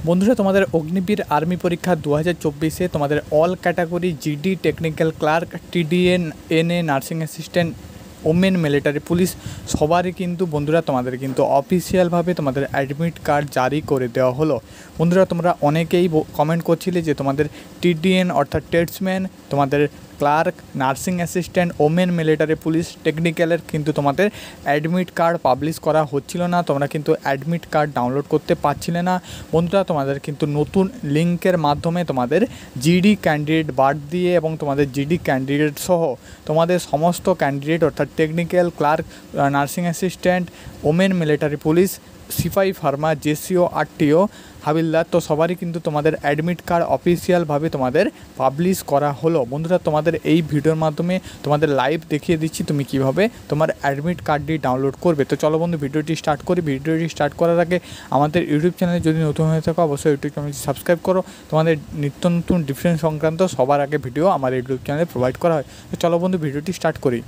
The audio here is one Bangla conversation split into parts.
বন্ধুরা, তোমাদের অগ্নিবীর আর্মি পরীক্ষা 2024-এ তোমাদের all category GD, technical clerk, TDN, NA, nursing assistant, women, military police সবারই কিন্তু বন্ধুরা তোমাদের কিন্তু অফিসিয়ালভাবে তোমাদের অ্যাডমিট কার্ড জারি করে দেওয়া হলো। বন্ধুরা, তোমরা অনেকেই কমেন্ট করছিলে যে তোমাদের টিডিএন অর্থাৎ ট্রেডসম্যান, তোমাদের clerk, nursing assistant, women, military police, টেকনিক্যালের কিন্তু তোমাদের অ্যাডমিট কার্ড পাবলিশ করা হচ্ছিল না, তোমরা কিন্তু অ্যাডমিট কার্ড ডাউনলোড করতে পারছিলে না। বন্ধুরা, তোমাদের কিন্তু নতুন লিঙ্কের মাধ্যমে তোমাদের জিডি ক্যান্ডিডেট বাদ দিয়ে এবং তোমাদের জিডি ক্যান্ডিডেট সহ তোমাদের সমস্ত ক্যান্ডিডেট অর্থাৎ technical, clerk, nursing assistant, women, military police, সিপাহি, ফার্মা, জেসিও, আরটিও, হাবিলদার, তো সবারই কিন্তু তোমাদের অ্যাডমিট কার্ড অফিসিয়ালভাবে তোমাদের পাবলিশ করা হলো। বন্ধুরা, তোমাদের এই ভিডিওর মাধ্যমে তোমাদের লাইভ দেখিয়ে দিচ্ছি তুমি কিভাবে তোমার অ্যাডমিট কার্ডটি ডাউনলোড করবে। তো চলো বন্ধু, ভিডিওটি স্টার্ট করি। ভিডিওটি স্টার্ট করার আগে আমাদের ইউটিউব চ্যানেলে যদি নতুন হয়ে থাকো অবশ্যই ইউটিউব চ্যানেলটি সাবস্ক্রাইব করো। তোমাদের নিত্য নতুন ডিফারেন্স সংক্রান্ত সবার আগে ভিডিও আমার ইউটিউব চ্যানেলে প্রোভাইড করা হয়। তো চলো বন্ধু, ভিডিওটি স্টার্ট করি।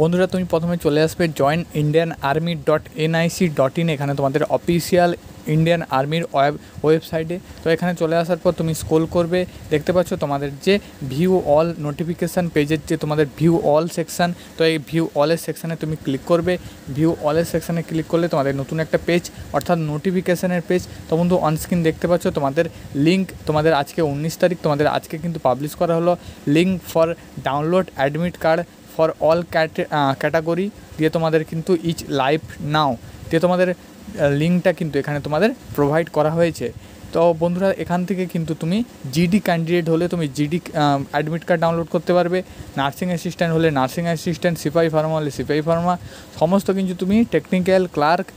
বন্ধুরা, তুমি প্রথমে চলে আসবে joinindianarmy.nic.in, এখানে তোমাদের অফিসিয়াল ইন্ডিয়ান আর্মির ওয়েবসাইটে। তো এখানে চলে আসার পর তুমি স্ক্রল করবে, দেখতে পাচ্ছ তোমাদের যে ভিউ অল নোটিফিকেশান পেজের যে তোমাদের ভিউ অল সেকশান, তো এই ভিউ অলের সেকশানে তুমি ক্লিক করবে। ভিউ অলের সেকশানে ক্লিক করলে তোমাদের নতুন একটা পেজ অর্থাৎ নোটিফিকেশানের পেজ। তো বন্ধু, অনস্ক্রিন দেখতে পাচ্ছ তোমাদের লিঙ্ক, তোমাদের আজকে 19 তারিখ, তোমাদের আজকে কিন্তু পাবলিশ করা হলো link for download admit card for all category দিয়ে তোমাদের কিন্তু ইচ লাইভ নাও দিয়ে তোমাদের লিঙ্কটা কিন্তু এখানে তোমাদের প্রোভাইড করা হয়েছে। তো বন্ধুরা, এখান থেকে কিন্তু তুমি জিডি ক্যান্ডিডেট হলে তুমি জিডি অ্যাডমিট কার্ড ডাউনলোড করতে পারবে, নার্সিং অ্যাসিস্ট্যান্ট হলে নার্সিং অ্যাসিস্ট্যান্ট, সিপাহি ফার্মা হলে সিপাহি ফার্মা, সমস্ত কিন্তু তুমি টেকনিক্যাল, ক্লার্ক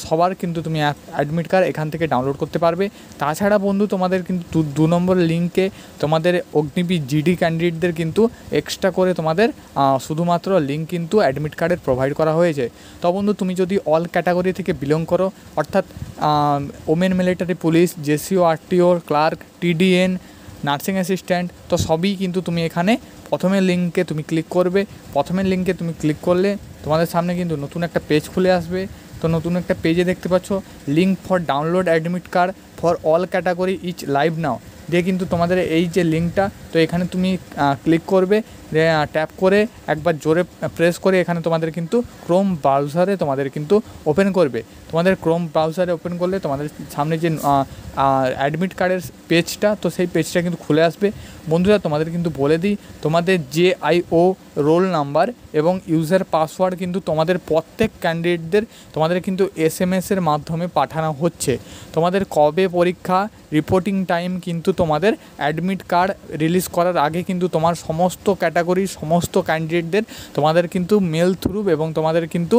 সবার কিন্তু তুমি অ্যাডমিট কার্ড এখান থেকে ডাউনলোড করতে পারবে। তাছাড়া বন্ধু, তোমাদের কিন্তু 2 নম্বর লিঙ্কে তোমাদের অগ্নিবীর জিডি ক্যান্ডিডেটদের কিন্তু এক্সট্রা করে তোমাদের শুধুমাত্র লিঙ্ক কিন্তু অ্যাডমিট কার্ডের প্রোভাইড করা হয়েছে। তো বন্ধু, তুমি যদি অল ক্যাটাগরি থেকে বিলং করো অর্থাৎ women, military police, JCO, RTO, clerk, TDN, nursing assistant, তো সবই কিন্তু তুমি এখানে প্রথমের লিঙ্কে তুমি ক্লিক করবে। প্রথমের লিঙ্কে তুমি ক্লিক করলে তোমাদের সামনে কিন্তু নতুন একটা পেজ খুলে আসবে। তো নতুন একটা পেজে দেখতে পাচ্ছ link for download admit card for all category each live now দিয়ে কিন্তু তোমাদের এই যে লিঙ্কটা, তো এখানে তুমি ক্লিক করবে, ট্যাপ করে একবার জোরে প্রেস করে এখানে তোমাদের কিন্তু ক্রোম ব্রাউজারে তোমাদের কিন্তু ওপেন করবে। তোমাদের ক্রোম ব্রাউজারে ওপেন করলে তোমাদের সামনে যে অ্যাডমিট কার্ডের পেজটা, তো সেই পেজটা কিন্তু খুলে আসবে। বন্ধুরা, তোমাদের কিন্তু বলে দিই, তোমাদের JIO রোল নাম্বার এবং ইউজার পাসওয়ার্ড কিন্তু তোমাদের প্রত্যেক ক্যান্ডিডেটদের তোমাদের কিন্তু SMS-এর মাধ্যমে পাঠানো হচ্ছে। তোমাদের কবে পরীক্ষা, রিপোর্টিং টাইম কিন্তু তোমাদের অ্যাডমিট কার্ড রিলিজ করার আগে কিন্তু তোমার সমস্ত ক্যাটাগরির সমস্ত ক্যান্ডিডেটদের তোমাদের কিন্তু মেল থ্রু এবং তোমাদের কিন্তু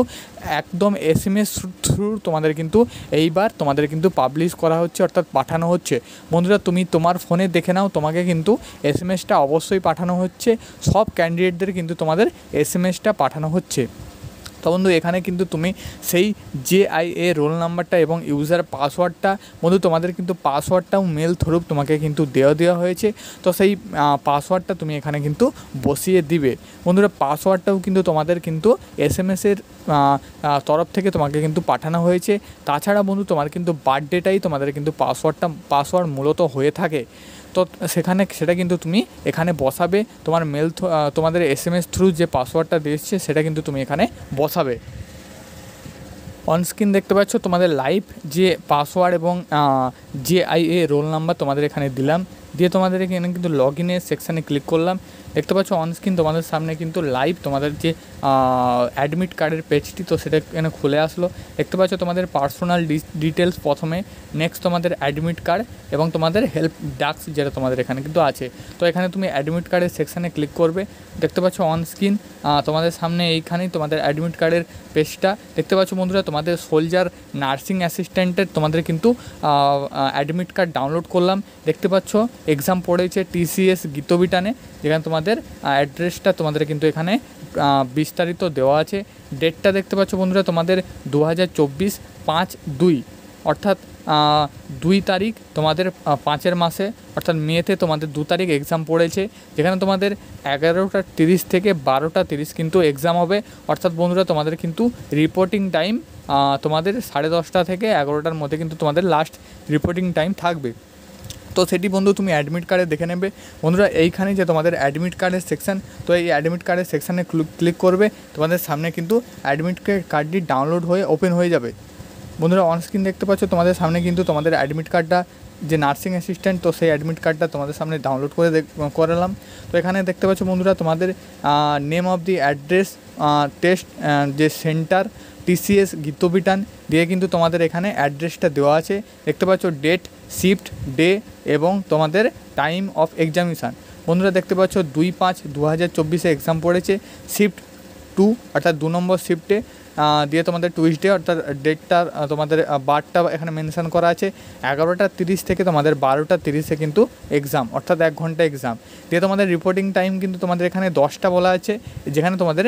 একদম SMS থ্রু তোমাদের কিন্তু এইবার তোমাদের কিন্তু পাবলিশ করা হচ্ছে অর্থাৎ পাঠানো হচ্ছে। বন্ধুরা, তুমি তোমার ফোনে দেখে নাও, তোমাকে কিন্তু SMS-টা অবশ্যই পাঠানো হচ্ছে, সব ক্যান্ডিডেটদের কিন্তু তোমাদের SMS-টা পাঠানো হচ্ছে। তো বন্ধু, এখানে কিন্তু তুমি সেই JIA রোল নাম্বারটা এবং ইউজার পাসওয়ার্ডটা, বন্ধু তোমাদের কিন্তু পাসওয়ার্ডটাও মেল থ্রু তোমাকে কিন্তু দেওয়া হয়েছে। তো সেই পাসওয়ার্ডটা তুমি এখানে কিন্তু বসিয়ে দিবে। বন্ধুরা, পাসওয়ার্ডটাও কিন্তু তোমাদের কিন্তু SMS-এর তরফ থেকে তোমাকে কিন্তু পাঠানো হয়েছে। তাছাড়া বন্ধু, তোমার কিন্তু বার্থডেটাই তোমাদের কিন্তু পাসওয়ার্ড মূলত হয়ে থাকে। তো সেটা কিন্তু তুমি এখানে বসাবে, তোমার তোমাদের SMS থ্রু যে পাসওয়ার্ডটা দিয়েছে সেটা কিন্তু তুমি এখানে বসাবে। অনস্ক্রিন দেখতে পাচ্ছ তোমাদের লাইভ যে পাসওয়ার্ড এবং JIA রোল নাম্বার তোমাদের এখানে দিলাম, দিয়ে তোমাদের এখানে কিন্তু লগ ইনের সেকশানে ক্লিক করলাম। দেখতে পাচ্ছ অনস্ক্রিন তোমাদের সামনে কিন্তু লাইভ তোমাদের যে অ্যাডমিট কার্ডের পেজটি, তো সেটা এখানে খুলে আসলো। দেখতে পাচ্ছ তোমাদের পার্সোনাল ডিটেলস প্রথমে, নেক্সট তোমাদের অ্যাডমিট কার্ড এবং তোমাদের হেল্প ডেস্ক যেটা তোমাদের এখানে কিন্তু আছে। তো এখানে তুমি অ্যাডমিট কার্ডের সেকশানে ক্লিক করবে। দেখতে পাচ্ছ অনস্ক্রিন তোমাদের সামনে এইখানেই তোমাদের অ্যাডমিট কার্ডের পেজটা। দেখতে পাচ্ছ বন্ধুরা, তোমাদের সোলজার নার্সিং অ্যাসিস্ট্যান্টের তোমাদের কিন্তু অ্যাডমিট কার্ড ডাউনলোড করলাম। দেখতে পাচ্ছ এক্সাম পড়েছে TCS গীতবিতানে, যেখানে তোমাদের অ্যাড্রেসটা তোমাদের কিন্তু এখানে বিস্তারিত দেওয়া আছে। ডেটটা দেখতে পাচ্ছ বন্ধুরা, তোমাদের 2024 5/2 অর্থাৎ 2 তারিখ তোমাদের 5 মাসে অর্থাৎ মেতে তোমাদের 2 তারিখ এক্সাম পড়েছে, যেখানে তোমাদের 11:30 থেকে 12:30 কিন্তু এক্সাম হবে। অর্থাৎ বন্ধুরা তোমাদের কিন্তু রিপোর্টিং টাইম তোমাদের 10:30 থেকে 11টার মধ্যে কিন্তু তোমাদের লাস্ট রিপোর্টিং টাইম থাকবে। তো সেটি বন্ধু তুমি অ্যাডমিট কার্ডে দেখে নেবে। বন্ধুরা এইখানে যে তোমাদের অ্যাডমিট কার্ডের সেকশান, তো এই অ্যাডমিট কার্ডের সেকশানে ক্লিক করবে, তোমাদের সামনে কিন্তু অ্যাডমিট কার্ডটি ডাউনলোড হয়ে ওপেন হয়ে যাবে। বন্ধুরা অনস্ক্রিন দেখতে পাচ্ছ তোমাদের সামনে কিন্তু তোমাদের অ্যাডমিট কার্ডটা, যে নার্সিং অ্যাসিস্ট্যান্ট, তো সেই অ্যাডমিট কার্ডটা তোমাদের সামনে ডাউনলোড করে করালাম। তো এখানে দেখতে পাচ্ছ বন্ধুরা তোমাদের name of the address, test যে সেন্টার, TCS গীতবিতান দিয়ে কিন্তু তোমাদের এখানে অ্যাড্রেসটা দেওয়া আছে। দেখতে পাচ্ছ ডেট, শিফট, ডে এবং তোমাদের টাইম অফ এক্সামিনেশান। বন্ধুরা দেখতে পাচ্ছ 2/5/2024 এক্সাম পড়েছে, শিফট 2 অর্থাৎ 2 নম্বর শিফটে দিয়ে তোমাদের টুইসডে, অর্থাৎ ডেটটা তোমাদের বারটা এখানে মেনশন করা আছে। 11:30 থেকে তোমাদের 12:30 কিন্তু এক্সাম, অর্থাৎ 1 ঘন্টা এক্সাম দিয়ে তোমাদের রিপোর্টিং টাইম কিন্তু তোমাদের এখানে 10টা বলা আছে, যেখানে তোমাদের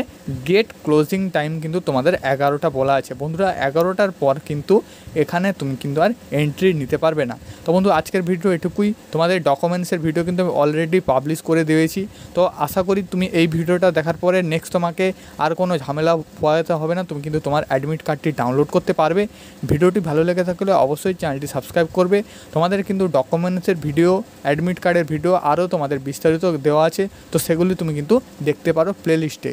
গেট ক্লোজিং টাইম কিন্তু তোমাদের 11টা বলা আছে। বন্ধুরা 11টার পর কিন্তু এখানে তুমি কিন্তু আর এন্ট্রি নিতে পারবে না। তো বন্ধু আজকের ভিডিও এটুকুই। তোমাদের ডকুমেন্টসের ভিডিও কিন্তু আমি অলরেডি পাবলিশ করে দিয়েছি। তো আশা করি তুমি এই ভিডিওটা দেখার পরে নেক্সট তোমাকে আর কোনো ঝামেলা পোহাতে হবে না, তুমি কিন্তু তোমার অ্যাডমিট কার্ডটি ডাউনলোড করতে পারবে। ভিডিওটি ভালো লেগে থাকলে অবশ্যই চ্যানেলটি সাবস্ক্রাইব করবে। তোমাদের কিন্তু ডকুমেন্টসের ভিডিও, অ্যাডমিট কার্ডের ভিডিও আরও তোমাদের বিস্তারিত দেওয়া আছে, তো সেগুলি তুমি কিন্তু দেখতে পারো প্লেলিস্টে।